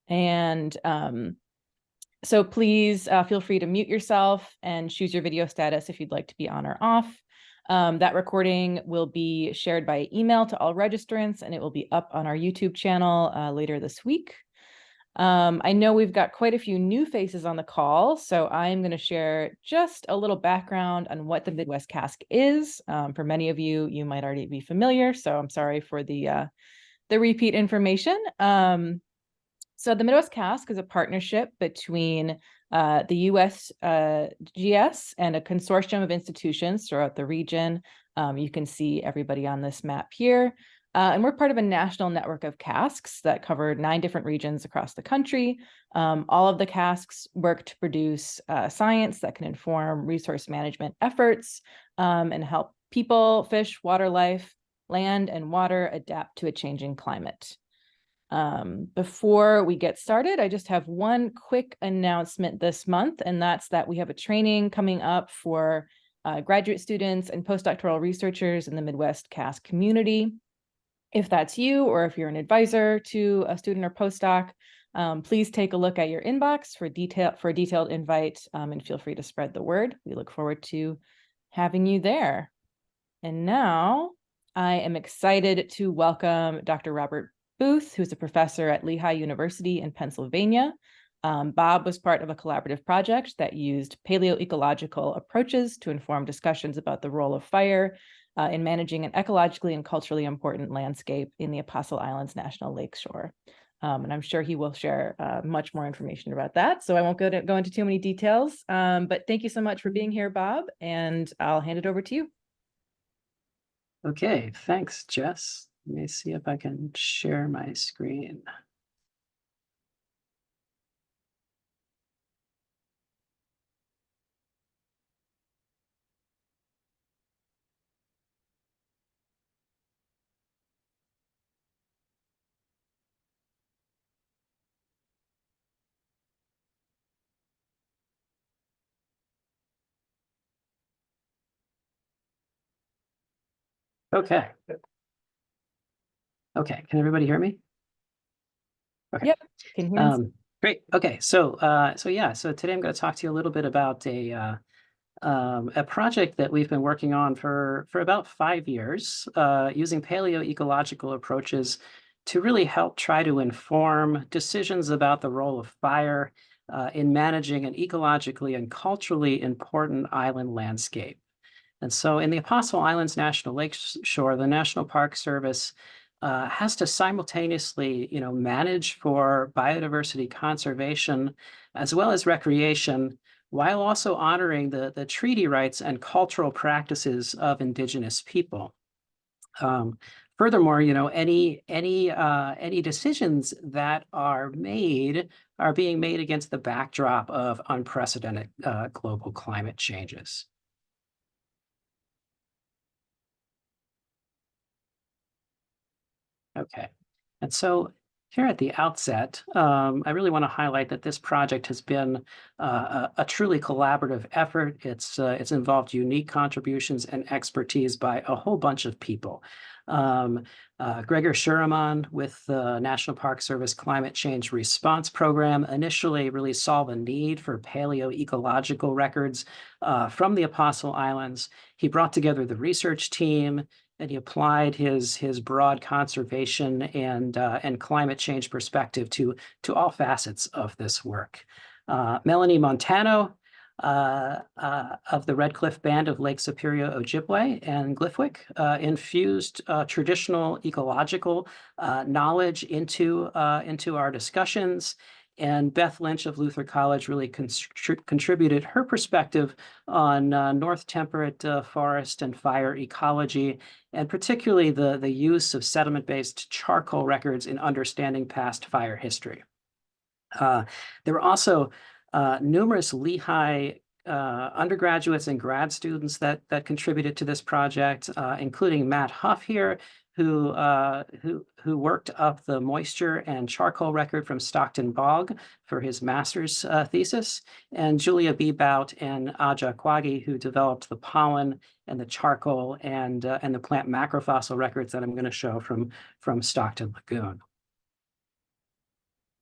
And so please feel free to mute yourself and choose your video status if you'd like to be on or off. That recording will be shared by email to all registrants, and it will be up on our YouTube channel later this week. I know we've got quite a few new faces on the call, so I'm going to share just a little background on what the Midwest Cask is. For many of you, you might already be familiar, so I'm sorry for the repeat information. So the Midwest Cask is a partnership between the USGS and a consortium of institutions throughout the region. You can see everybody on this map here. And we're part of a national network of casks that cover 9 different regions across the country. All of the casks work to produce science that can inform resource management efforts and help people, fish, water life, land, and water adapt to a changing climate. Before we get started, I just have one quick announcement this month, and that's that we have a training coming up for graduate students and postdoctoral researchers in the Midwest Cask community. If that's you, or if you're an advisor to a student or postdoc, please take a look at your inbox for a detailed invite, and feel free to spread the word. We look forward to having you there. And now I am excited to welcome Dr. Robert Booth, who's a professor at Lehigh University in Pennsylvania. Bob was part of a collaborative project that used palaeoecological approaches to inform discussions about the role of fire in managing an ecologically and culturally important landscape in the Apostle Islands National Lakeshore. And I'm sure he will share much more information about that. So I won't go into too many details, but thank you so much for being here, Bob, and I'll hand it over to you. Okay, thanks, Jess. Let me see if I can share my screen. Okay. Okay, can everybody hear me? Okay. Yep, can hear us. Great. Okay, so today I'm going to talk to you a little bit about a project that we've been working on for about 5 years, using paleoecological approaches to really help try to inform decisions about the role of fire in managing an ecologically and culturally important island landscape. And so in the Apostle Islands National Lakeshore, the National Park Service has to simultaneously, manage for biodiversity conservation as well as recreation, while also honoring the treaty rights and cultural practices of indigenous people. Furthermore, any decisions that are being made against the backdrop of unprecedented global climate changes. Okay, and so here at the outset, I really want to highlight that this project has been a truly collaborative effort. It's involved unique contributions and expertise by a whole bunch of people. Gregor Schuraman with the National Park Service Climate Change Response Program initially really saw the need for paleoecological records from the Apostle Islands. He brought together the research team, and he applied his broad conservation and climate change perspective to all facets of this work. Melanie Montano of the Red Cliff Band of Lake Superior, Ojibwe, and Glifook infused traditional ecological knowledge into our discussions. And Beth Lynch of Luther College really contributed her perspective on North Temperate forest and fire ecology, and particularly the use of sediment-based charcoal records in understanding past fire history. There were also numerous Lehigh undergraduates and grad students that contributed to this project, including Matt Huff here, who worked up the moisture and charcoal record from Stockton Bog for his master's thesis, and Julia Bebout and Aja Kwagi, who developed the pollen and the charcoal and the plant macrofossil records that I'm going to show from Stockton Lagoon.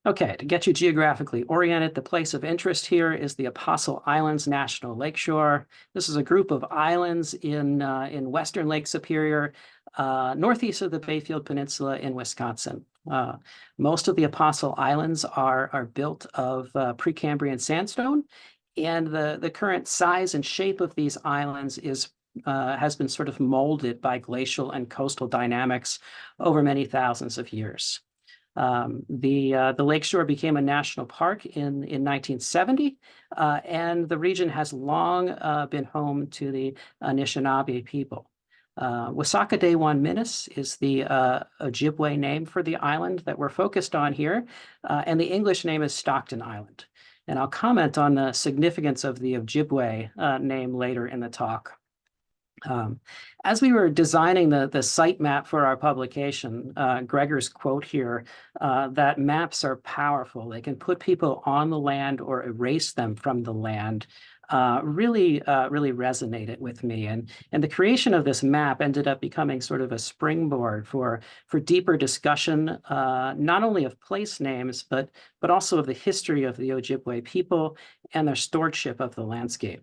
Okay, to get you geographically oriented, the place of interest here is the Apostle Islands National Lakeshore. This is a group of islands in western Lake Superior, northeast of the Bayfield Peninsula in Wisconsin. Most of the Apostle Islands are built of Precambrian sandstone, and the current size and shape of these islands has been sort of molded by glacial and coastal dynamics over many thousands of years. The Lakeshore became a national park in 1970, and the region has long been home to the Anishinaabe people. Wiisaakodewan-minis is the Ojibwe name for the island that we're focused on here, and the English name is Stockton Island. And I'll comment on the significance of the Ojibwe name later in the talk. As we were designing the site map for our publication, Gregor's quote here, that maps are powerful. They can put people on the land or erase them from the land, really resonated with me. And the creation of this map ended up becoming sort of a springboard for deeper discussion, not only of place names, but also of the history of the Ojibwe people and their stewardship of the landscape.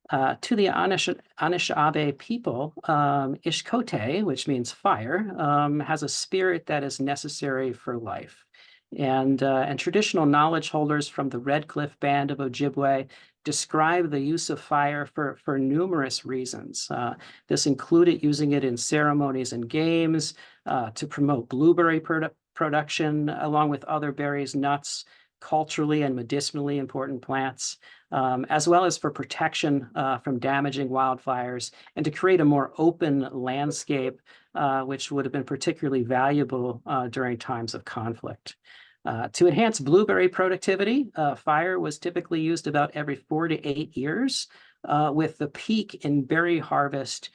To the Anishinaabe people, Ishkote, which means fire, has a spirit that is necessary for life. And traditional knowledge holders from the Red Cliff Band of Ojibwe describe the use of fire for numerous reasons. This included using it in ceremonies and games, to promote blueberry production, along with other berries, nuts, culturally and medicinally important plants, as well as for protection from damaging wildfires and to create a more open landscape, which would have been particularly valuable during times of conflict. To enhance blueberry productivity, fire was typically used about every 4 to 8 years, with the peak in berry harvest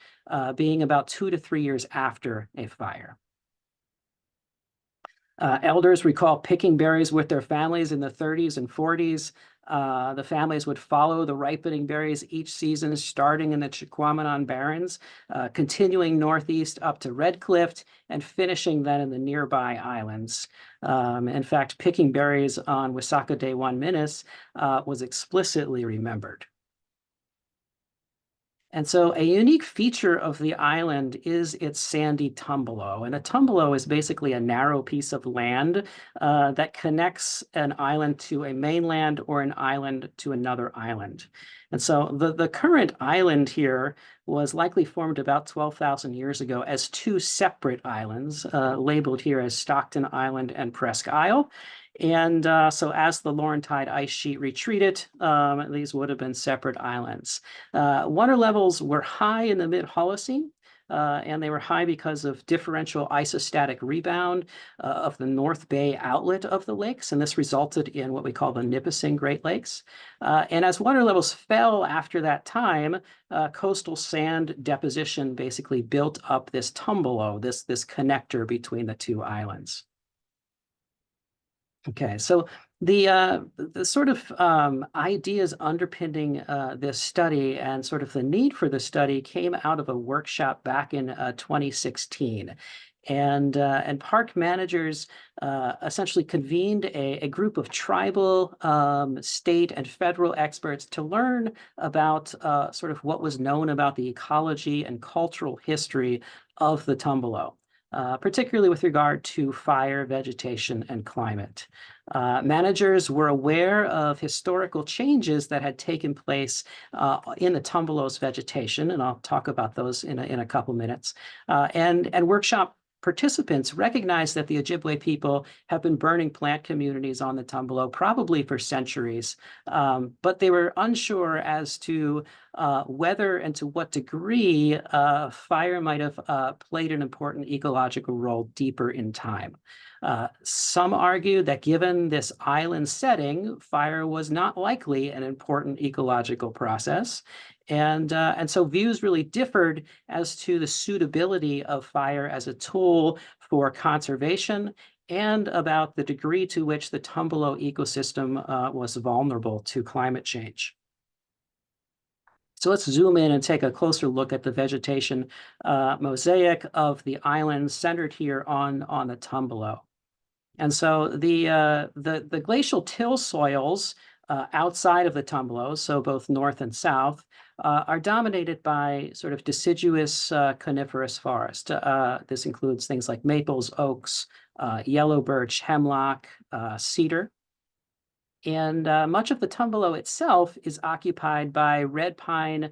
being about 2 to 3 years after a fire. Elders recall picking berries with their families in the 30s and 40s. The families would follow the ripening berries each season, starting in the Chiquamanon Barrens, continuing northeast up to Red Cliff, and finishing then in the nearby islands. In fact, picking berries on Wiisaakodewan-minis was explicitly remembered. And so a unique feature of the island is its sandy tumbelow. And a tumbelow is basically a narrow piece of land that connects an island to a mainland or an island to another island. And so the current island here was likely formed about 12,000 years ago as two separate islands, labeled here as Stockton Island and Presque Isle. And so as the Laurentide ice sheet retreated, these would have been separate islands. Water levels were high in the mid-Holocene, and they were high because of differential isostatic rebound of the North Bay outlet of the lakes, and this resulted in what we call the Nipissing Great Lakes. And as water levels fell after that time, coastal sand deposition basically built up this tumbelow, this connector between the two islands. Okay, so the sort of ideas underpinning this study and sort of the need for the study came out of a workshop back in 2016. And park managers essentially convened a group of tribal, state, and federal experts to learn about sort of what was known about the ecology and cultural history of the tumbelow. Particularly with regard to fire, vegetation, and climate. Managers were aware of historical changes that had taken place in the tumbalow's vegetation, and I'll talk about those in a couple minutes. And workshop participants recognized that the Ojibwe people have been burning plant communities on the tumbelow probably for centuries, but they were unsure as to whether and to what degree fire might have played an important ecological role deeper in time. Some argue that given this island setting, fire was not likely an important ecological process. And so views really differed as to the suitability of fire as a tool for conservation and about the degree to which the tumbelow ecosystem was vulnerable to climate change. So let's zoom in and take a closer look at the vegetation mosaic of the island centered here on the tumbelow. And so the glacial till soils outside of the tumbelows, so both north and south, are dominated by sort of deciduous coniferous forest. This includes things like maples, oaks, yellow birch, hemlock, cedar. And much of the tumbelow itself is occupied by red pine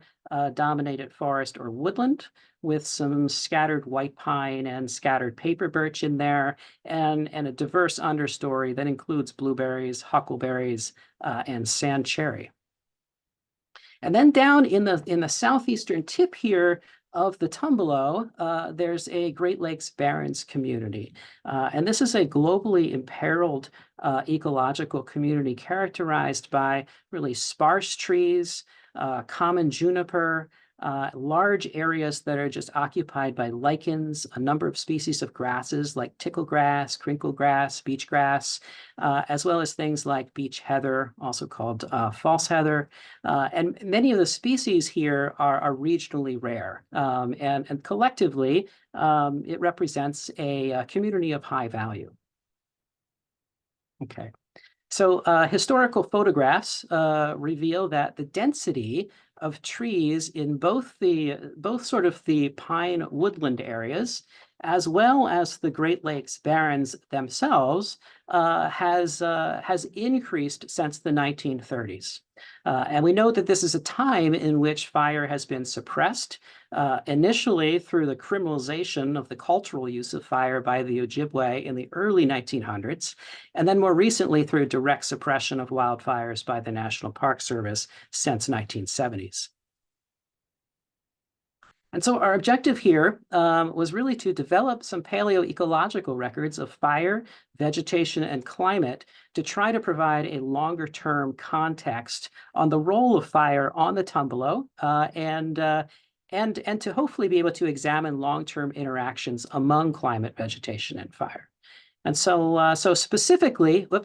dominated forest or woodland, with some scattered white pine and scattered paper birch in there, and a diverse understory that includes blueberries, huckleberries, and sand cherry. And then down in the southeastern tip here of the tumbelow, there's a Great Lakes Barrens community. And this is a globally imperiled ecological community characterized by really sparse trees, common juniper, large areas that are just occupied by lichens, a number of species of grasses like ticklegrass, crinklegrass, beachgrass, as well as things like beach heather, also called false heather. And many of the species here are regionally rare. And collectively, it represents a community of high value. Okay. So historical photographs reveal that the density of trees in both sort of the pine woodland areas, as well as the Great Lakes Barrens themselves, has increased since the 1930s. And we know that this is a time in which fire has been suppressed, initially through the criminalization of the cultural use of fire by the Ojibwe in the early 1900s, and then more recently through direct suppression of wildfires by the National Park Service since 1970s. And so our objective here was really to develop some paleoecological records of fire, vegetation, and climate to try to provide a longer-term context on the role of fire on the tumbelow, and to hopefully be able to examine long-term interactions among climate, vegetation, and fire. And so, specifically, we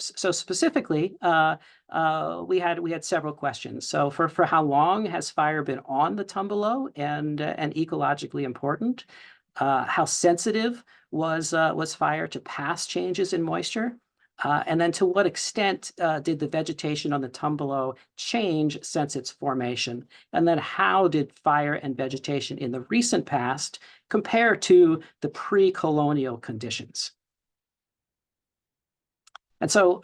had several questions. So for how long has fire been on the tumbelow and ecologically important? How sensitive was fire to past changes in moisture? And then to what extent did the vegetation on the tumbelow change since its formation? And then how did fire and vegetation in the recent past compare to the pre-colonial conditions? And so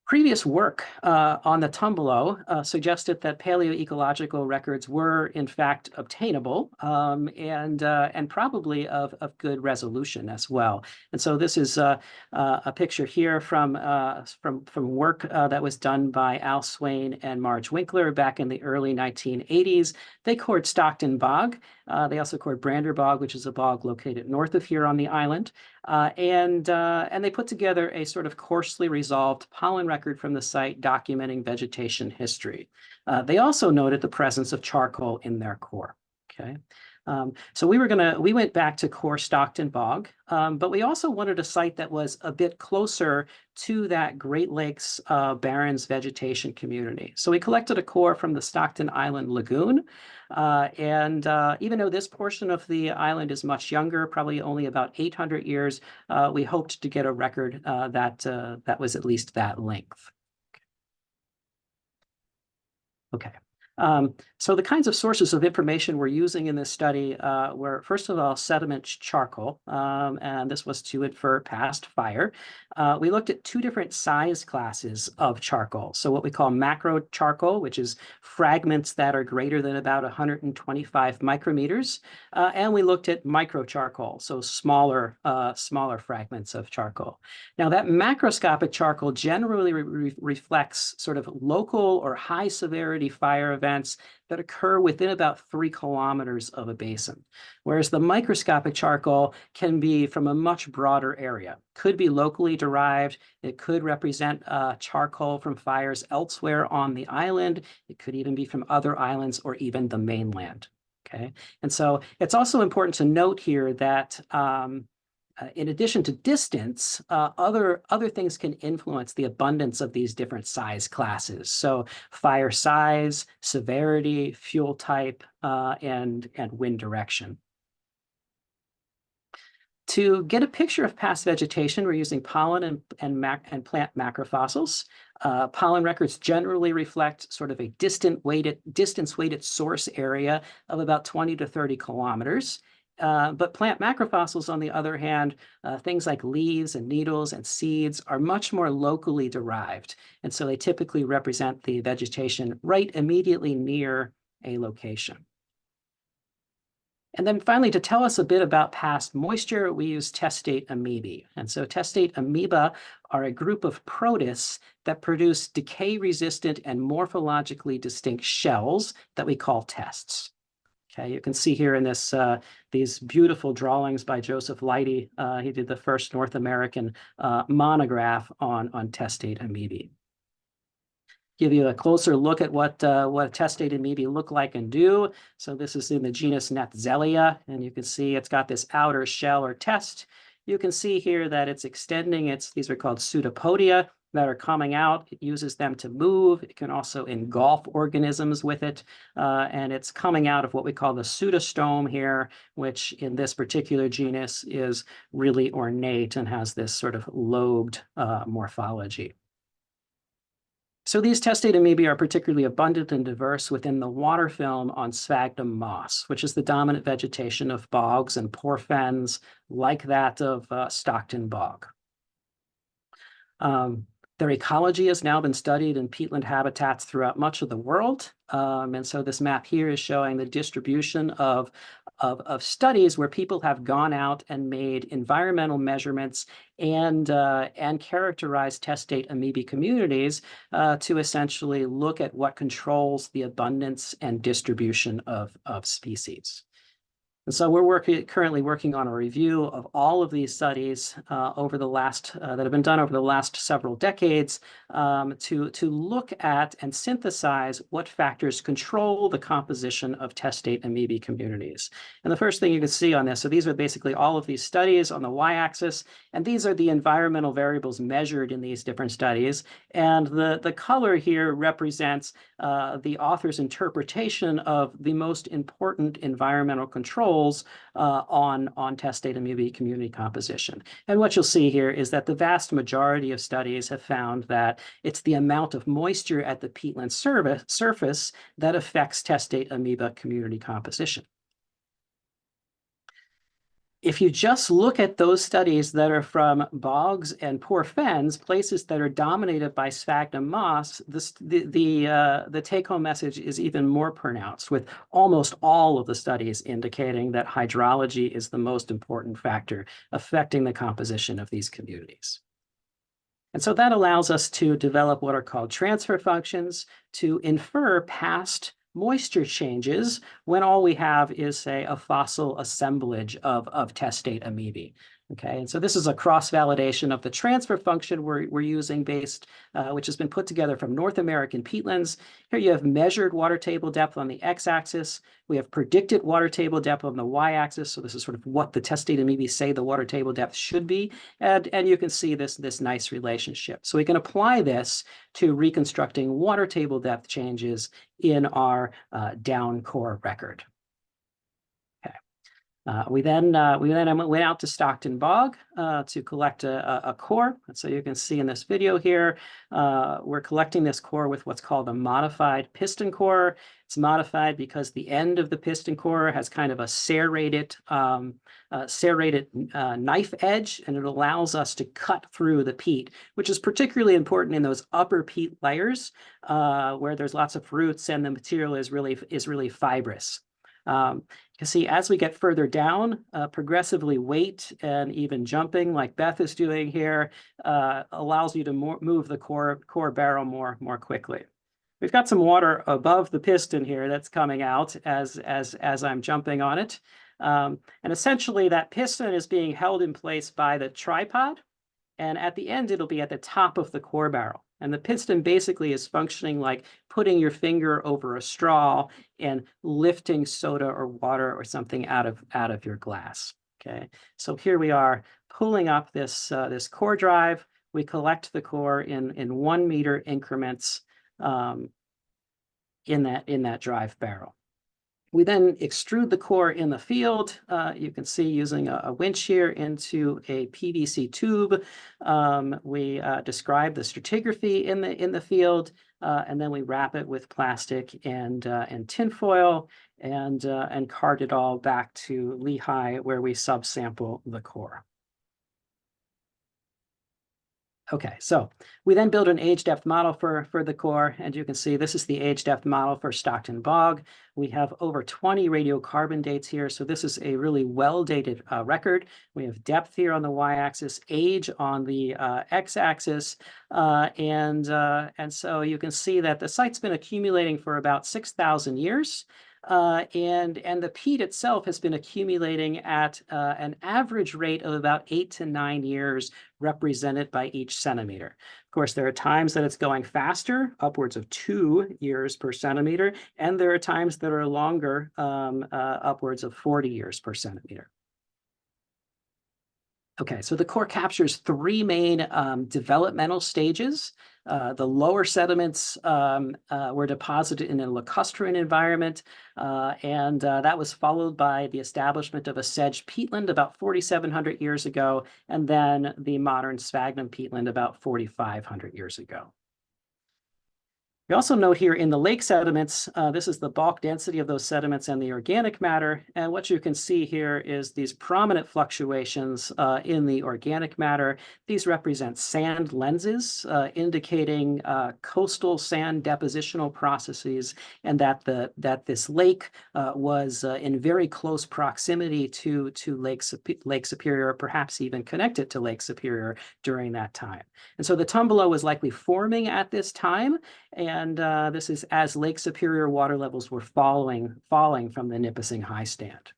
previous work on the tumbelow suggested that paleoecological records were in fact obtainable, and probably of good resolution as well. And so this is a picture here from work that was done by Al Swain and Marge Winkler back in the early 1980s. They cored Stockton Bog. They also cored Brander Bog, which is a bog located north of here on the island. And they put together a sort of coarsely resolved pollen record from the site documenting vegetation history. They also noted the presence of charcoal in their core. Okay. So we went back to core Stockton Bog, but we also wanted a site that was a bit closer to that Great Lakes Barrens vegetation community. So we collected a core from the Stockton Island Lagoon. And even though this portion of the island is much younger, probably only about 800 years, we hoped to get a record that was at least that length. Okay. So the kinds of sources of information we're using in this study were, first of all, sediment charcoal, and this was to infer past fire. We looked at two different size classes of charcoal. So what we call macro charcoal, which is fragments that are greater than about 125 micrometers, and we looked at micro charcoal, so smaller fragments of charcoal. Now that macroscopic charcoal generally reflects sort of local or high severity fire events that occur within about 3 kilometers of a basin, whereas the microscopic charcoal can be from a much broader area. Could be locally derived. It could represent charcoal from fires elsewhere on the island. It could even be from other islands or even the mainland. Okay, and so it's also important to note here that in addition to distance, other things can influence the abundance of these different size classes. So fire size, severity, fuel type, and wind direction. To get a picture of past vegetation, we're using pollen and plant macrofossils. Pollen records generally reflect sort of a distance-weighted source area of about 20 to 30 kilometers. But plant macrofossils, on the other hand, things like leaves and needles and seeds are much more locally derived. And so they typically represent the vegetation right immediately near a location. And then finally, to tell us a bit about past moisture, we use testate amoebae. And so testate amoeba are a group of protists that produce decay-resistant and morphologically distinct shells that we call tests. Okay, you can see here in this these beautiful drawings by Joseph Leidy. He did the first North American monograph on testate amoebae. Give you a closer look at what testate amoebae look like and do. So this is in the genus Netzzelia, and you can see it's got this outer shell or test. You can see here that it's extending these are called pseudopodia that are coming out. It uses them to move. It can also engulf organisms with it. And it's coming out of what we call the pseudostome here, which in this particular genus is really ornate and has this sort of lobed morphology. So these testate amoebae are particularly abundant and diverse within the water film on sphagnum moss, which is the dominant vegetation of bogs and poor fens like that of Stockton bog. Their ecology has now been studied in peatland habitats throughout much of the world. And so this map here is showing the distribution of studies where people have gone out and made environmental measurements and characterized testate amoebae communities to essentially look at what controls the abundance and distribution of species. And so we're currently working on a review of all of these studies over the last that have been done over the last several decades to look at and synthesize what factors control the composition of testate amoebae communities. And the first thing you can see on this, so these are basically all of these studies on the y-axis, and these are the environmental variables measured in these different studies. And the color here represents the author's interpretation of the most important environmental controls on testate amoebae community composition. And what you'll see here is that the vast majority of studies have found that it's the amount of moisture at the peatland surface that affects testate amoeba community composition. If you just look at those studies that are from bogs and poor fens, places that are dominated by sphagnum moss, the take-home message is even more pronounced, with almost all of the studies indicating that hydrology is the most important factor affecting the composition of these communities. And so that allows us to develop what are called transfer functions to infer past moisture changes when all we have is, say, a fossil assemblage of testate amoebae. Okay, and so this is a cross-validation of the transfer function we're using which has been put together from North American peatlands. Here you have measured water table depth on the x-axis. We have predicted water table depth on the y-axis. So this is sort of what the testate amoebae say the water table depth should be. And you can see this nice relationship. So we can apply this to reconstructing water table depth changes in our down core record. We then went out to Stockton Bog to collect a core. And so you can see in this video here, we're collecting this core with what's called a modified piston core. It's modified because the end of the piston core has kind of a serrated knife edge, and it allows us to cut through the peat, which is particularly important in those upper peat layers where there's lots of roots and the material is really fibrous. You can see as we get further down, progressively weight and even jumping like Beth is doing here allows you to move the core barrel more quickly. We've got some water above the piston here that's coming out as I'm jumping on it. And essentially that piston is being held in place by the tripod. And at the end, it'll be at the top of the core barrel. And the piston basically is functioning like putting your finger over a straw and lifting soda or water or something out of your glass. Okay, so here we are pulling up this core drive. We collect the core in 1 meter increments in that drive barrel. We then extrude the core in the field. You can see using a winch here into a PVC tube. We describe the stratigraphy in the field, and then we wrap it with plastic and tinfoil and cart it all back to Lehigh, where we subsample the core. Okay, so we then build an age depth model for the core, and you can see this is the age depth model for Stockton Bog. We have over 20 radiocarbon dates here, so this is a really well-dated record. We have depth here on the y-axis, age on the x-axis, and so you can see that the site's been accumulating for about 6,000 years. And the peat itself has been accumulating at an average rate of about 8 to 9 years represented by each centimeter. Of course, there are times that it's going faster, upwards of 2 years per centimeter, and there are times that are longer, upwards of 40 years per centimeter. Okay, so the core captures 3 main developmental stages. The lower sediments were deposited in a lacustrine environment, and that was followed by the establishment of a sedge peatland about 4,700 years ago, and then the modern sphagnum peatland about 4,500 years ago. We also note here in the lake sediments, this is the bulk density of those sediments and the organic matter. And what you can see here is these prominent fluctuations in the organic matter. These represent sand lenses, indicating coastal sand depositional processes, and that this lake was in very close proximity to Lake Superior, perhaps even connected to Lake Superior during that time. And so the tumbelow was likely forming at this time, and this is as Lake Superior water levels were falling from the Nipissing High Stand.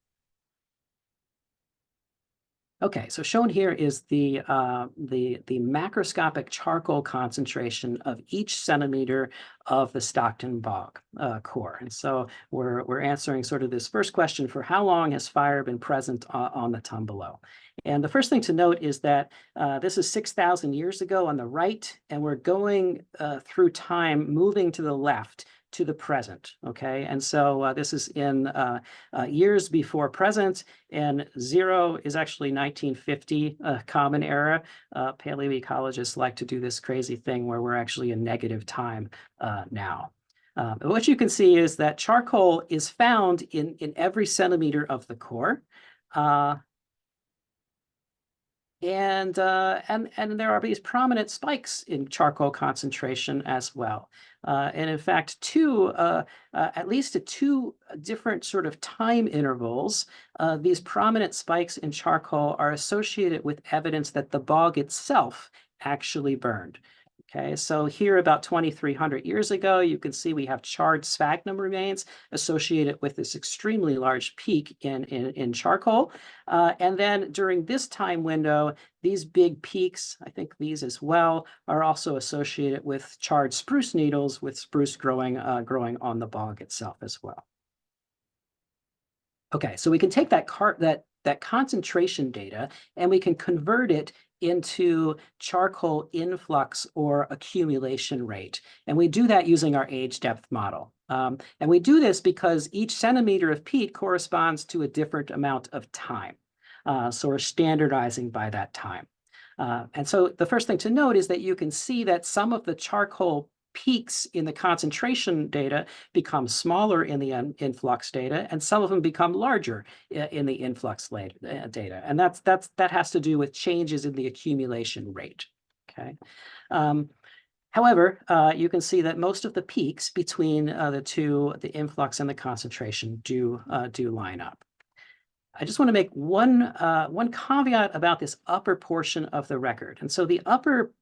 Okay, so shown here is the macroscopic charcoal concentration of each centimeter of the Stockton Bog core. And so we're answering sort of this first question for how long has fire been present on the tumbelow. And the first thing to note is that this is 6,000 years ago on the right, and we're going through time, moving to the left to the present, okay? And so this is in years before present, and 0 is actually 1950 Common Era. Paleoecologists like to do this crazy thing where we're actually in negative time now. What you can see is that charcoal is found in every centimeter of the core. And there are these prominent spikes in charcoal concentration as well. And in fact, at least at 2 different sort of time intervals, these prominent spikes in charcoal are associated with evidence that the bog itself actually burned. Okay, so here about 2,300 years ago, you can see we have charred sphagnum remains associated with this extremely large peak in charcoal. And then during this time window, these big peaks, I think these as well, are also associated with charred spruce needles, with spruce growing on the bog itself as well. Okay, so we can take that concentration data and we can convert it into charcoal influx or accumulation rate. And we do that using our age depth model. And we do this because each centimeter of peat corresponds to a different amount of time. So we're standardizing by that time. And so the first thing to note is that you can see that some of the charcoal peaks in the concentration data become smaller in the influx data, and some of them become larger in the influx data. And that has to do with changes in the accumulation rate. Okay. However, you can see that most of the peaks between the two, the influx and the concentration, do line up. I just want to make one caveat about this upper portion of the record. And so the upper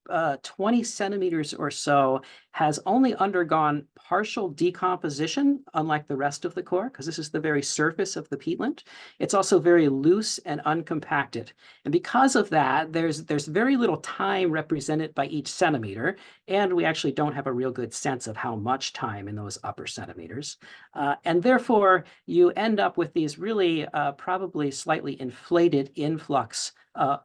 20 centimeters or so has only undergone partial decomposition, unlike the rest of the core, because this is the very surface of the peatland. It's also very loose and uncompacted. And because of that, there's very little time represented by each centimeter, and we actually don't have a real good sense of how much time in those upper centimeters. And therefore, you end up with these really probably slightly inflated influx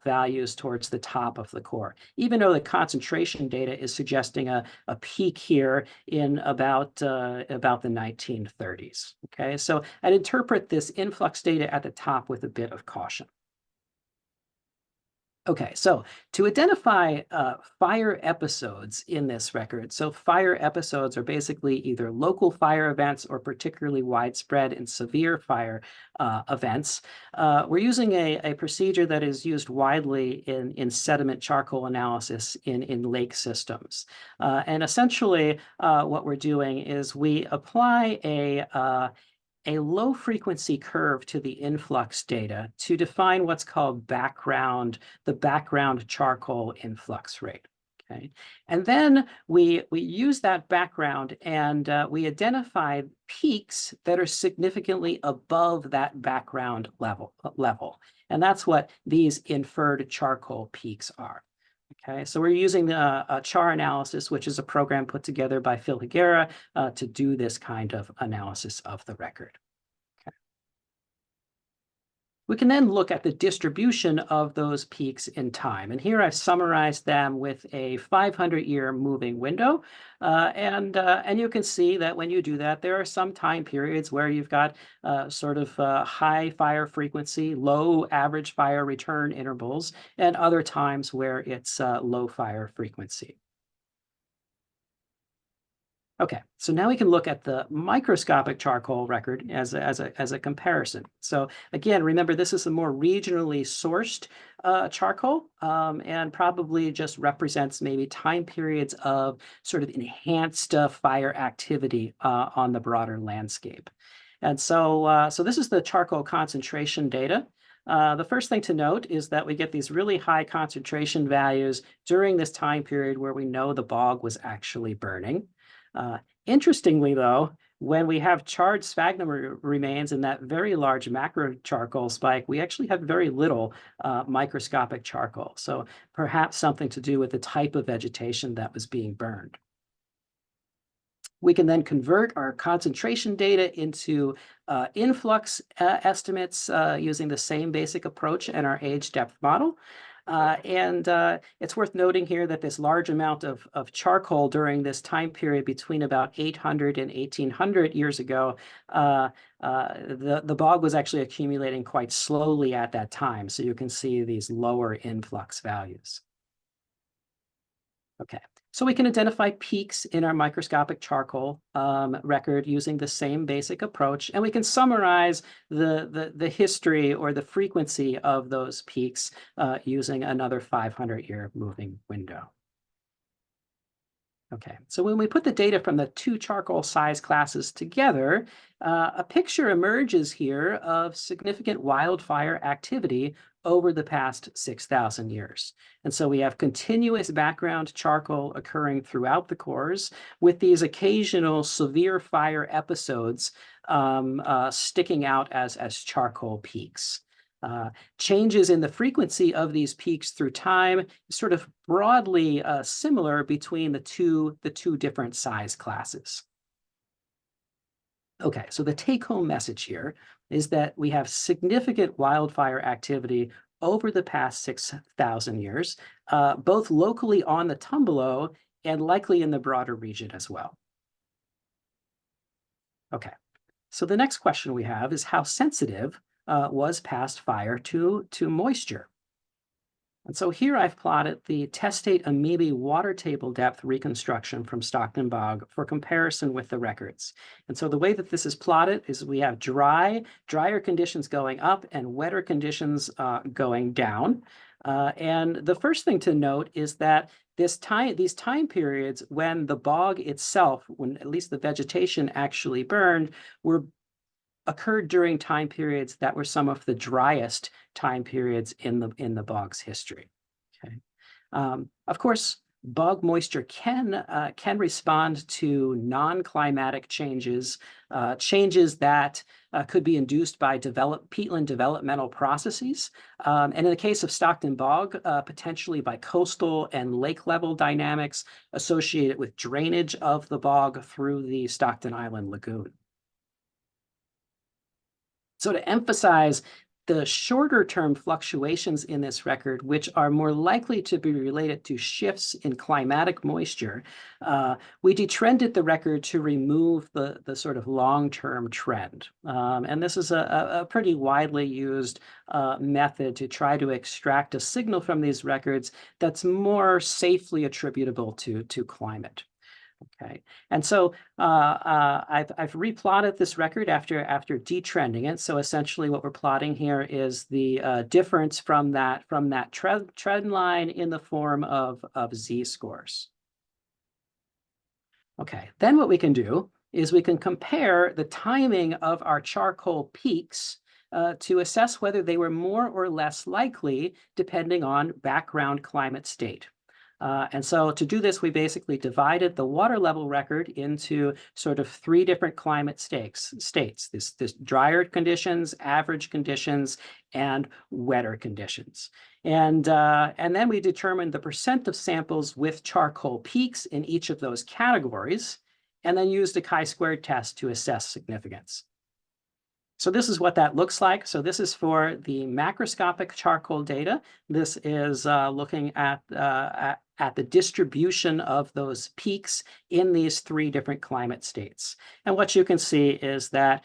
values towards the top of the core, even though the concentration data is suggesting a peak here in about the 1930s. Okay, so I'd interpret this influx data at the top with a bit of caution. Okay, so to identify fire episodes in this record, so fire episodes are basically either local fire events or particularly widespread and severe fire events. We're using a procedure that is used widely in sediment charcoal analysis in lake systems. And essentially, what we're doing is we apply a low frequency curve to the influx data to define what's called the background charcoal influx rate. Okay, and then we use that background and we identify peaks that are significantly above that background level, and that's what these inferred charcoal peaks are. Okay, so we're using a char analysis, which is a program put together by Phil Higuera to do this kind of analysis of the record. Okay. We can then look at the distribution of those peaks in time. And here I've summarized them with a 500-year moving window. And you can see that when you do that, there are some time periods where you've got sort of high fire frequency, low average fire return intervals, and other times where it's low fire frequency. Okay, so now we can look at the microscopic charcoal record as a comparison. So again, remember, this is a more regionally sourced charcoal and probably just represents maybe time periods of sort of enhanced fire activity on the broader landscape. And so, so this is the charcoal concentration data. The first thing to note is that we get these really high concentration values during this time period where we know the bog was actually burning. Interestingly, though, when we have charred sphagnum remains in that very large macro charcoal spike, we actually have very little microscopic charcoal. So perhaps something to do with the type of vegetation that was being burned. We can then convert our concentration data into influx estimates using the same basic approach in our age depth model. It's worth noting here that this large amount of charcoal during this time period between about 800 and 1800 years ago, the bog was actually accumulating quite slowly at that time. So you can see these lower influx values. Okay, so we can identify peaks in our microscopic charcoal record using the same basic approach, and we can summarize the history or the frequency of those peaks using another 500-year moving window. Okay, so when we put the data from the two charcoal size classes together, a picture emerges here of significant wildfire activity over the past 6,000 years. And so we have continuous background charcoal occurring throughout the cores with these occasional severe fire episodes sticking out as charcoal peaks. Changes in the frequency of these peaks through time is sort of broadly similar between the two different size classes. Okay, so the take-home message here is that we have significant wildfire activity over the past 6,000 years, both locally on the Tumbelow and likely in the broader region as well. Okay, so the next question we have is how sensitive was past fire to moisture? And so here I've plotted the testate amoebae water table depth reconstruction from Stockton Bog for comparison with the records. And so the way that this is plotted is we have drier conditions going up and wetter conditions going down. And the first thing to note is that these time periods when the bog itself, when at least the vegetation actually burned, occurred during time periods that were some of the driest time periods in the bog's history. Okay, of course, bog moisture can respond to non-climatic changes, changes that could be induced by peatland developmental processes, and in the case of Stockton Bog, potentially by coastal and lake level dynamics associated with drainage of the bog through the Stockton Island lagoon. So to emphasize the shorter term fluctuations in this record, which are more likely to be related to shifts in climatic moisture, we detrended the record to remove the sort of long-term trend. And this is a pretty widely used method to try to extract a signal from these records that's more safely attributable to climate. Okay, and so I've replotted this record after detrending it. So essentially, what we're plotting here is the difference from that trend line in the form of z-scores. Okay, then what we can do is we can compare the timing of our charcoal peaks to assess whether they were more or less likely depending on background climate state. And so to do this, we basically divided the water level record into sort of three different climate states, this drier conditions, average conditions, and wetter conditions. And then we determined the percent of samples with charcoal peaks in each of those categories, and then used a chi-squared test to assess significance. So this is what that looks like. So this is for the macroscopic charcoal data. This is looking at the distribution of those peaks in these three different climate states. And what you can see is that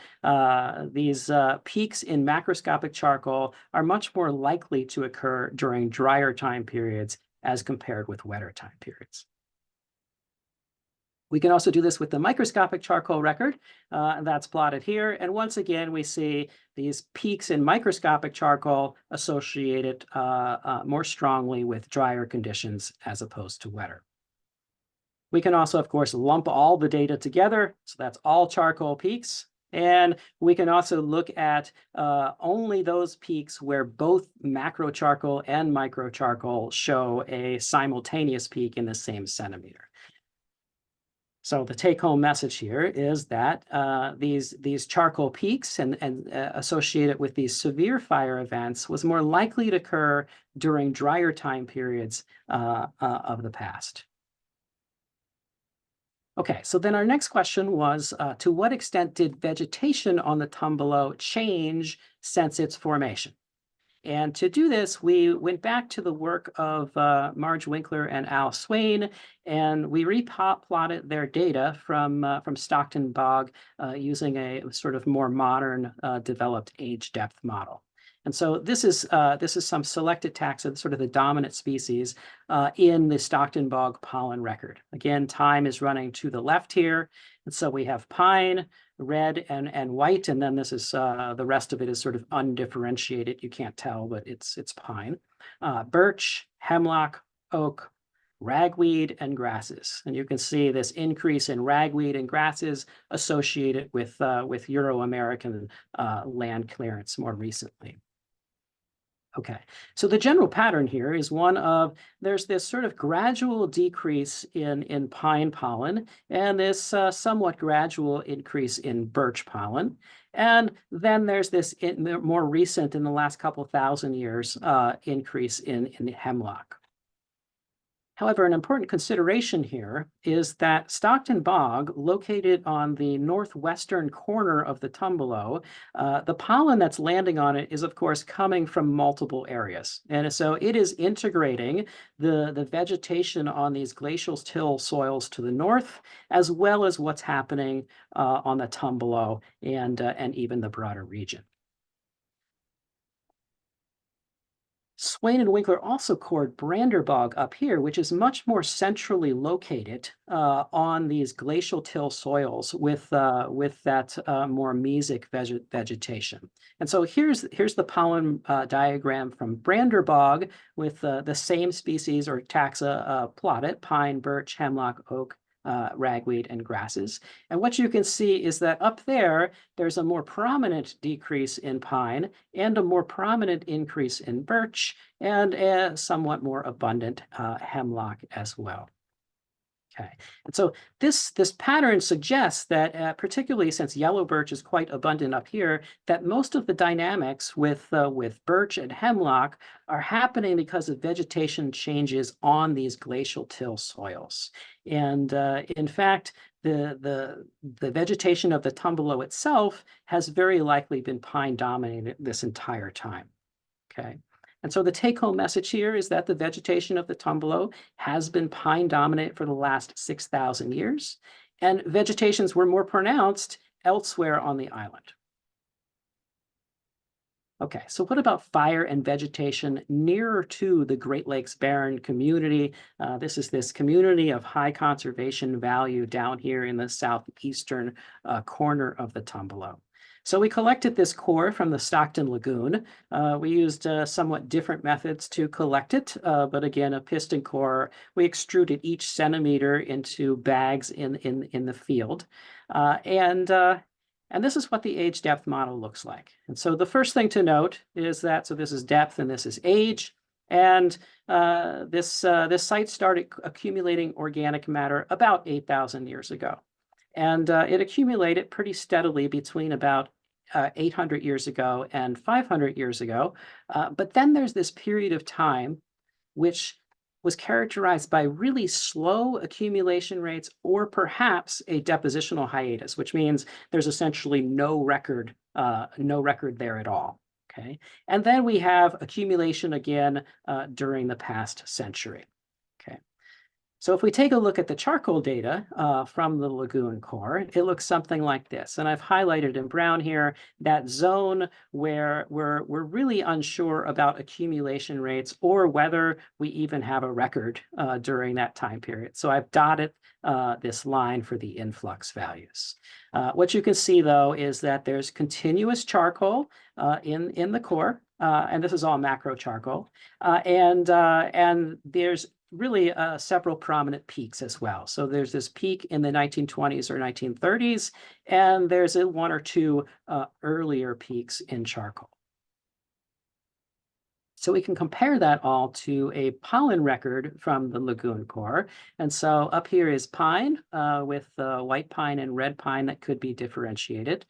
these peaks in macroscopic charcoal are much more likely to occur during drier time periods as compared with wetter time periods. We can also do this with the microscopic charcoal record, that's plotted here. And once again, we see these peaks in microscopic charcoal associated more strongly with drier conditions as opposed to wetter. We can also, of course, lump all the data together. So that's all charcoal peaks. And we can also look at only those peaks where both macro charcoal and micro charcoal show a simultaneous peak in the same centimeter. So the take-home message here is that these charcoal peaks and associated with these severe fire events was more likely to occur during drier time periods of the past. Okay, so then our next question was, to what extent did vegetation on the tongue below change since its formation? And to do this, we went back to the work of Marge Winkler and Al Swain, and we replotted their data from Stockton Bog using a sort of more modern developed age depth model. And so this is some selected taxa, sort of the dominant species in the Stockton Bog pollen record. Again, time is running to the left here. And so we have pine, red, and white, and then this is the rest of it is sort of undifferentiated. You can't tell, but it's pine, birch, hemlock, oak, ragweed, and grasses. And you can see this increase in ragweed and grasses associated with Euro-American land clearance more recently. Okay, so the general pattern here is one of there's this sort of gradual decrease in pine pollen and this somewhat gradual increase in birch pollen. And then there's this more recent, in the last couple thousand years, increase in hemlock. However, an important consideration here is that Stockton Bog, located on the northwestern corner of the tongue below, the pollen that's landing on it is, of course, coming from multiple areas. And so it is integrating the vegetation on these glacial till soils to the north, as well as what's happening on the tongue below and even the broader region. Swain and Winkler also cored Brander Bog up here, which is much more centrally located on these glacial till soils with that more mesic vegetation. And so here's the pollen diagram from Brander Bog with the same species or taxa plotted: pine, birch, hemlock, oak, ragweed, and grasses. And what you can see is that up there's a more prominent decrease in pine and a more prominent increase in birch and a somewhat more abundant hemlock as well. Okay, and so this pattern suggests that, particularly since yellow birch is quite abundant up here, that most of the dynamics with birch and hemlock are happening because of vegetation changes on these glacial till soils. And in fact, the vegetation of the tumbelow itself has very likely been pine dominated this entire time. Okay. And so the take-home message here is that the vegetation of the tumbelow has been pine dominant for the last 6,000 years, and vegetations were more pronounced elsewhere on the island. Okay, so what about fire and vegetation nearer to the Great Lakes Barren community? This is this community of high conservation value down here in the southeastern corner of the tumbelow. So we collected this core from the Stockton Lagoon. We used somewhat different methods to collect it, but again, a piston core. We extruded each centimeter into bags in the field. And this is what the age depth model looks like. And so the first thing to note is that, so this is depth and this is age. And this site started accumulating organic matter about 8,000 years ago. And it accumulated pretty steadily between about 800 years ago and 500 years ago. But then there's this period of time which was characterized by really slow accumulation rates or perhaps a depositional hiatus, which means there's essentially no record there at all. Okay, and then we have accumulation again during the past century. Okay. So if we take a look at the charcoal data from the lagoon core, it looks something like this. And I've highlighted in brown here that zone where we're really unsure about accumulation rates or whether we even have a record during that time period. So I've dotted this line for the influx values. What you can see, though, is that there's continuous charcoal in the core, and this is all macro charcoal, and there's really several prominent peaks as well. So there's this peak in the 1920s or 1930s, and there's one or two earlier peaks in charcoal. So we can compare that all to a pollen record from the lagoon core. And so up here is pine with white pine and red pine that could be differentiated,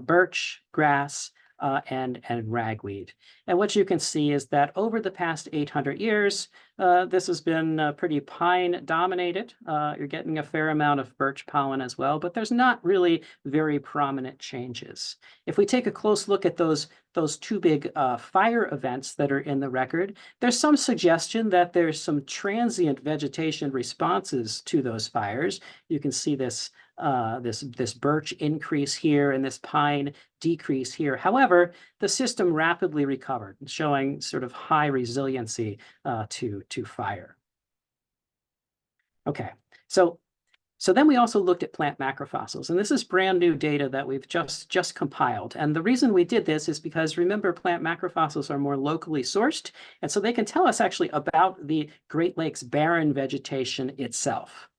birch, grass, and ragweed. And what you can see is that over the past 800 years, this has been pretty pine dominated. You're getting a fair amount of birch pollen as well, but there's not really very prominent changes. If we take a close look at those two big fire events that are in the record, there's some suggestion that there's some transient vegetation responses to those fires. You can see this this birch increase here and this pine decrease here. However, the system rapidly recovered, showing sort of high resiliency to fire. Okay, so then we also looked at plant macrofossils, and this is brand new data that we've just compiled. And the reason we did this is because, remember, plant macrofossils are more locally sourced, and so they can tell us actually about the Great Lakes barren vegetation itself.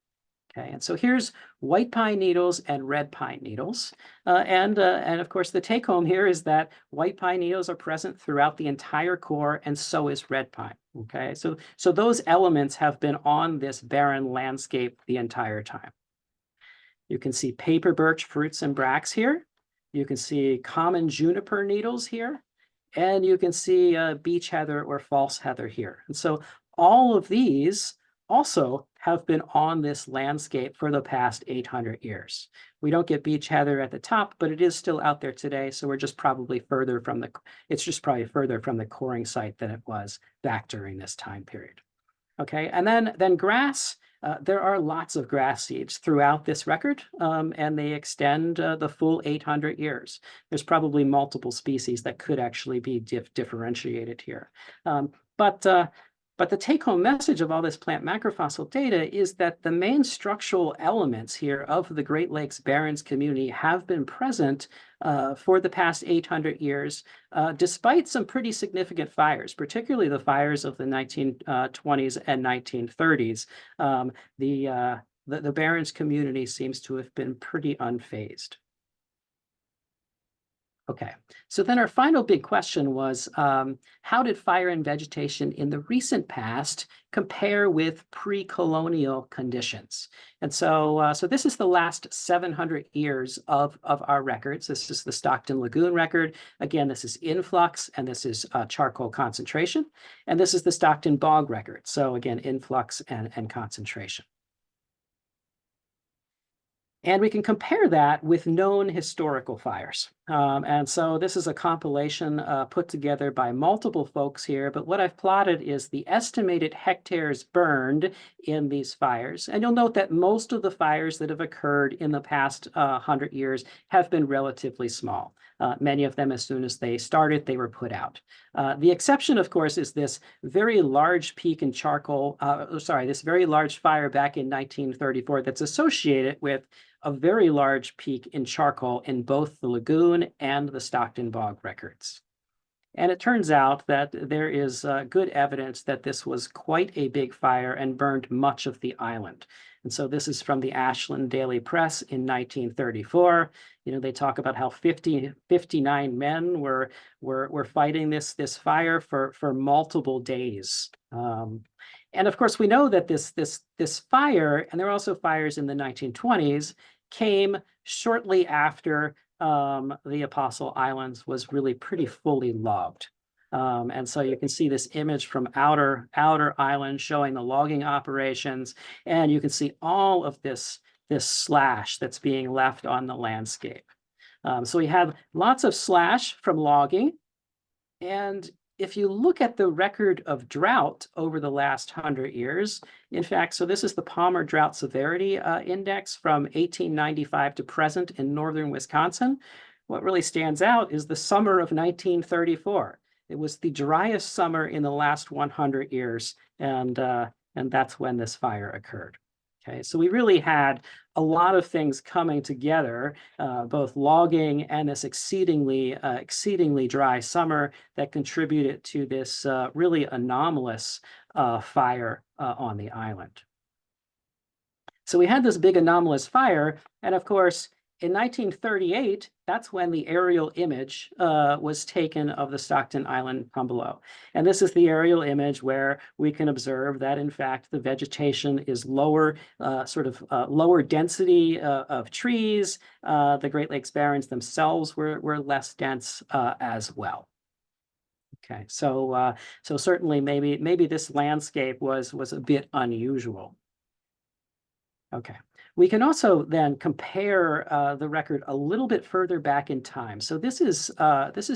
Okay, and so here's white pine needles and red pine needles. And of course, the take home here is that white pine needles are present throughout the entire core, and so is red pine. Okay, so those elements have been on this barren landscape the entire time. You can see paper birch fruits and bracts here. You can see common juniper needles here. And you can see beech heather or false heather here. And so all of these also have been on this landscape for the past 800 years. We don't get beech heather at the top, but it is still out there today. So we're just probably further from it's just probably further from the coring site than it was back during this time period. Okay, and then grass. There are lots of grass seeds throughout this record, and they extend the full 800 years. There's probably multiple species that could actually be differentiated here. But the take-home message of all this plant macrofossil data is that the main structural elements here of the Great Lakes Barrens community have been present for the past 800 years, despite some pretty significant fires, particularly the fires of the 1920s and 1930s. The Barrens community seems to have been pretty unfazed. Okay, so then our final big question was, how did fire and vegetation in the recent past compare with pre-colonial conditions? And so this is the last 700 years of our records. This is the Stockton Lagoon record. Again, this is influx, and this is charcoal concentration. And this is the Stockton Bog record. So again, influx and concentration. And we can compare that with known historical fires. And so this is a compilation put together by multiple folks here, but what I've plotted is the estimated hectares burned in these fires. And you'll note that most of the fires that have occurred in the past 100 years have been relatively small. Many of them, as soon as they started, they were put out. The exception, of course, is this very large peak in charcoal, this very large fire back in 1934 that's associated with a very large peak in charcoal in both the lagoon and the Stockton Bog records. And it turns out that there is good evidence that this was quite a big fire and burned much of the island. And so this is from the Ashland Daily Press in 1934. You know, they talk about how 59 men were fighting this fire for multiple days. And of course, we know that this fire, and there were also fires in the 1920s, came shortly after the Apostle Islands was really pretty fully logged. And so you can see this image from outer island showing the logging operations, and you can see all of this slash that's being left on the landscape. So we have lots of slash from logging, and if you look at the record of drought over the last 100 years, in fact, so this is the Palmer Drought Severity Index from 1895 to present in northern Wisconsin. What really stands out is the summer of 1934. It was the driest summer in the last 100 years, and that's when this fire occurred. Okay, so we really had a lot of things coming together, both logging and this exceedingly dry summer that contributed to this really anomalous fire on the island. So we had this big anomalous fire, and of course, in 1938, that's when the aerial image was taken of the Stockton Island from below. And this is the aerial image where we can observe that, in fact, the vegetation is lower, lower density of trees. The Great Lakes Barrens themselves were less dense as well. Okay, so certainly maybe this landscape was a bit unusual. Okay. We can also then compare the record a little bit further back in time. So this is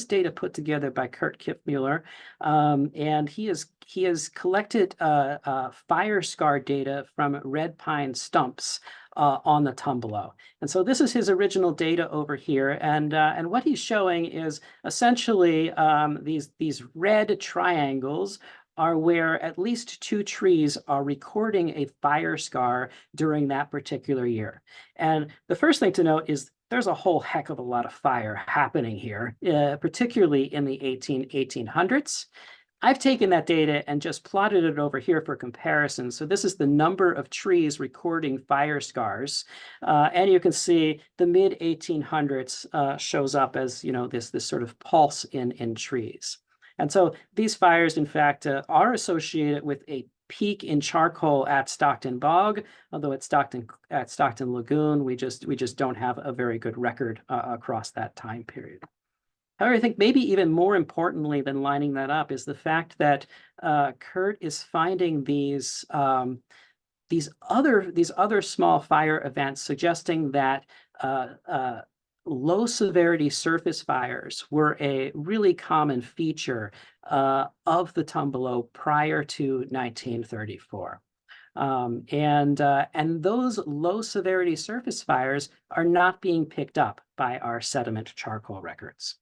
data put together by Kurt Kiffmuller, and he has collected fire scar data from red pine stumps on the tumbelow. And so this is his original data over here, and what he's showing is essentially these red triangles are where at least 2 trees are recording a fire scar during that particular year. And the first thing to note is there's a whole heck of a lot of fire happening here, particularly in the 1800s. I've taken that data and just plotted it over here for comparison. So this is the number of trees recording fire scars. And you can see the mid-1800s shows up as, you know, this sort of pulse in trees. And so these fires, in fact, are associated with a peak in charcoal at Stockton Bog, although at Stockton Lagoon, we just don't have a very good record across that time period. However, I think maybe even more importantly than lining that up is the fact that Kurt is finding these other small fire events, suggesting that low severity surface fires were a really common feature of the tumbelow prior to 1934. And those low severity surface fires are not being picked up by our sediment charcoal records.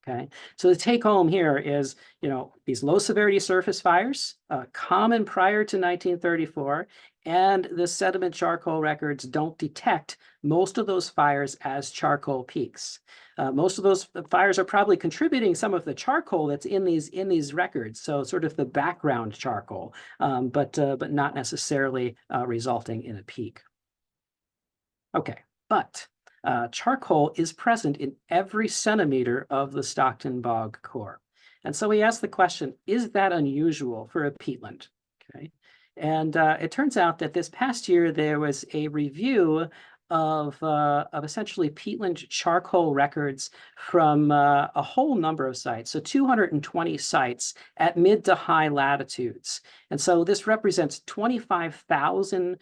Okay, so the take home here is, you know, these low severity surface fires, common prior to 1934, and the sediment charcoal records don't detect most of those fires as charcoal peaks. Most of those fires are probably contributing some of the charcoal that's in these records, so sort of the background charcoal, but not necessarily resulting in a peak. Okay, but charcoal is present in every centimeter of the Stockton Bog core. And so we asked the question, is that unusual for a peatland? Okay. And it turns out that this past year, there was a review of essentially peatland charcoal records from a whole number of sites, so 220 sites at mid to high latitudes. And so this represents 25,000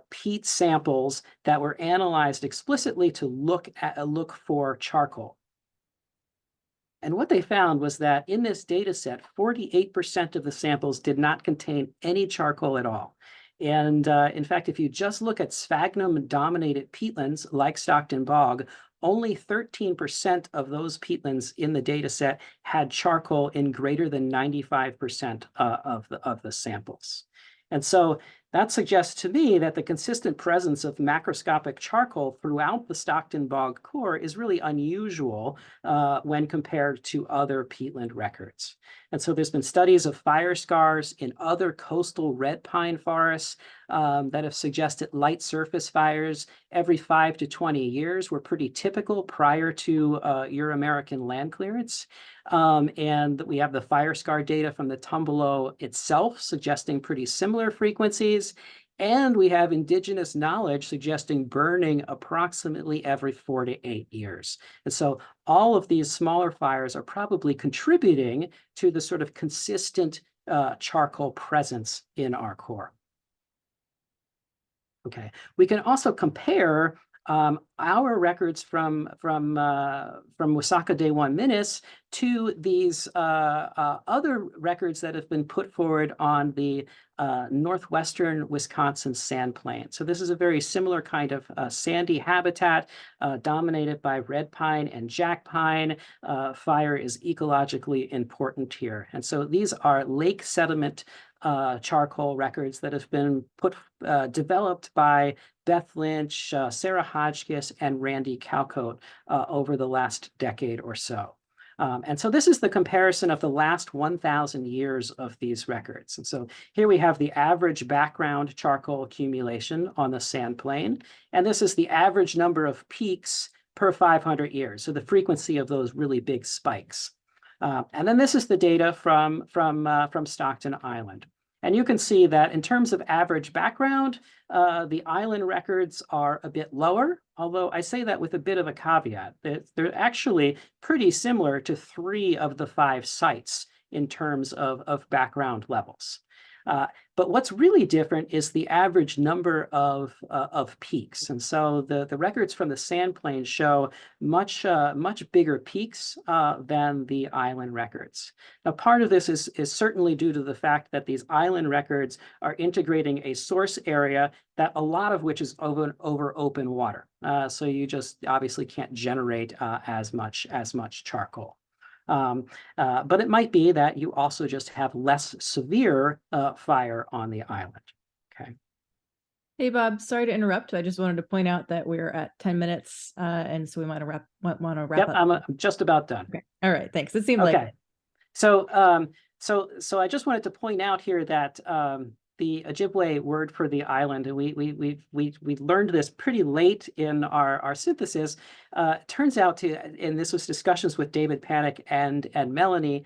peat samples that were analyzed explicitly to look for charcoal. And what they found was that in this data set, 48% of the samples did not contain any charcoal at all. And in fact, if you just look at sphagnum-dominated peatlands like Stockton Bog, only 13% of those peatlands in the data set had charcoal in greater than 95% of the samples. And so that suggests to me that the consistent presence of macroscopic charcoal throughout the Stockton Bog core is really unusual when compared to other peatland records. And so there's been studies of fire scars in other coastal red pine forests that have suggested light surface fires every 5 to 20 years were pretty typical prior to Euro-American land clearance. And we have the fire scar data from the Tumbelow itself suggesting pretty similar frequencies. And we have indigenous knowledge suggesting burning approximately every 4 to 8 years. And so all of these smaller fires are probably contributing to the sort of consistent charcoal presence in our core. Okay, we can also compare our records from Wiisaakodewan-minis to these other records that have been put forward on the northwestern Wisconsin sand plain. So this is a very similar kind of sandy habitat dominated by red pine and jack pine. Fire is ecologically important here. And so these are lake sediment charcoal records that have been developed by Beth Lynch, Sarah Hodgkiss, and Randy Calcote over the last decade or so. And so this is the comparison of the last 1,000 years of these records. And so here we have the average background charcoal accumulation on the sand plain, and this is the average number of peaks per 500 years, so the frequency of those really big spikes. And then this is the data from Stockton Island. And you can see that in terms of average background, the island records are a bit lower, although I say that with a bit of a caveat. They're actually pretty similar to 3 of the 5 sites in terms of background levels. But what's really different is the average number of peaks. And so the records from the sand plains show much bigger peaks than the island records. Now, part of this is certainly due to the fact that these island records are integrating a source area that a lot of which is over open water. So you just obviously can't generate as much charcoal. But it might be that you also just have less severe fire on the island. Okay. Hey, Bob, sorry to interrupt. I just wanted to point out that we're at 10 minutes, and so we want to wrap Yep, up. I'm just about done. Okay. All right, thanks. It seemed Okay. like So I just wanted to point out here that the Ojibwe word for the island, and we learned this pretty late in our synthesis. Turns out to, and this was discussions with David Panic and Melanie,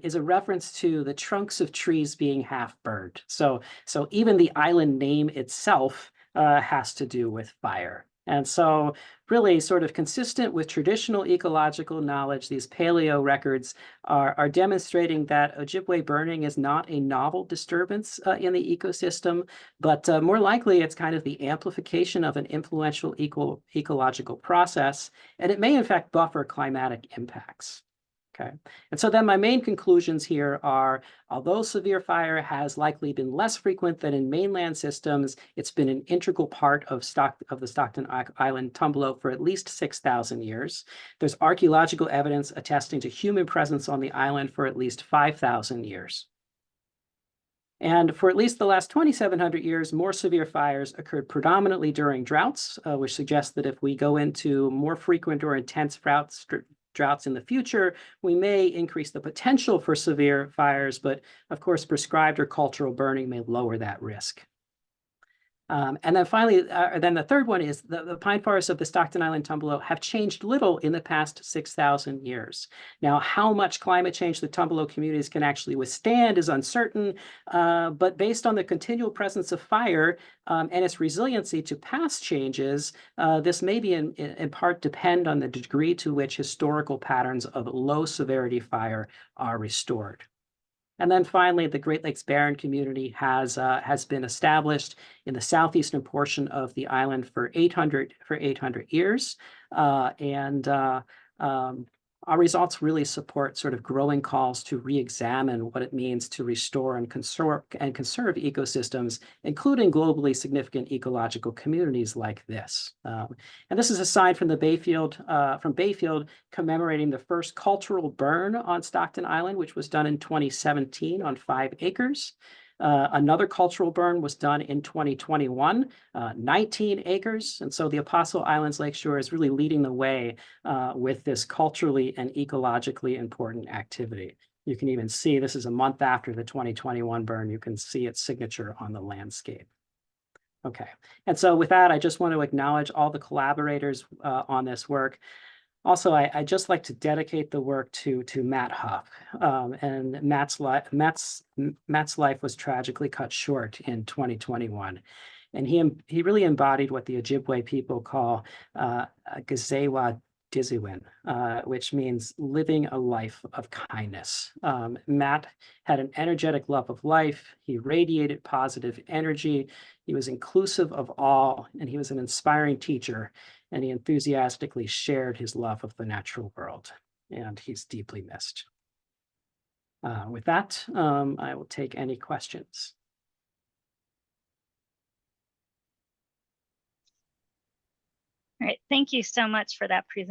is a reference to the trunks of trees being half burned. So even the island name itself has to do with fire. And so really sort of consistent with traditional ecological knowledge, these paleo records are demonstrating that Ojibwe burning is not a novel disturbance in the ecosystem, but more likely it's kind of the amplification of an influential ecological process, and it may in fact buffer climatic impacts. Okay, and so then my main conclusions here are, although severe fire has likely been less frequent than in mainland systems, it's been an integral part of the Stockton Island tumbelow for at least 6,000 years. There's archaeological evidence attesting to human presence on the island for at least 5,000 years. And for at least the last 2,700 years, more severe fires occurred predominantly during droughts, which suggests that if we go into more frequent or intense droughts in the future, we may increase the potential for severe fires, but of course, prescribed or cultural burning may lower that risk. And then finally, then the third one is the pine forests of the Stockton Island tumbelow have changed little in the past 6,000 years. Now, how much climate change the tumbelow communities can actually withstand is uncertain, but based on the continual presence of fire and its resiliency to past changes, this may be in part depend on the degree to which historical patterns of low severity fire are restored. And then finally, the Great Lakes Barren community has been established in the southeastern portion of the island for 800 years, and our results really support sort of growing calls to re-examine what it means to restore and conserve ecosystems, including globally significant ecological communities like this. And this is a sign from the Bayfield commemorating the first cultural burn on Stockton Island, which was done in 2017 on 5 acres. Another cultural burn was done in 2021, 19 acres. And so the Apostle Islands Lakeshore is really leading the way with this culturally and ecologically important activity. You can even see this is a month after the 2021 burn. You can see its signature on the landscape. Okay, and so with that, I just want to acknowledge all the collaborators on this work. Also, I just like to dedicate the work to Matt Huff. And Matt's life was tragically cut short in 2021. And he really embodied what the Ojibwe people call Wiisaakodewan-minis, which means living a life of kindness. Matt had an energetic love of life. He radiated positive energy. He was inclusive of all, and he was an inspiring teacher. And he enthusiastically shared his love of the natural world, and he's deeply missed. With that, I will take any questions. All right, thank you so much for that presentation.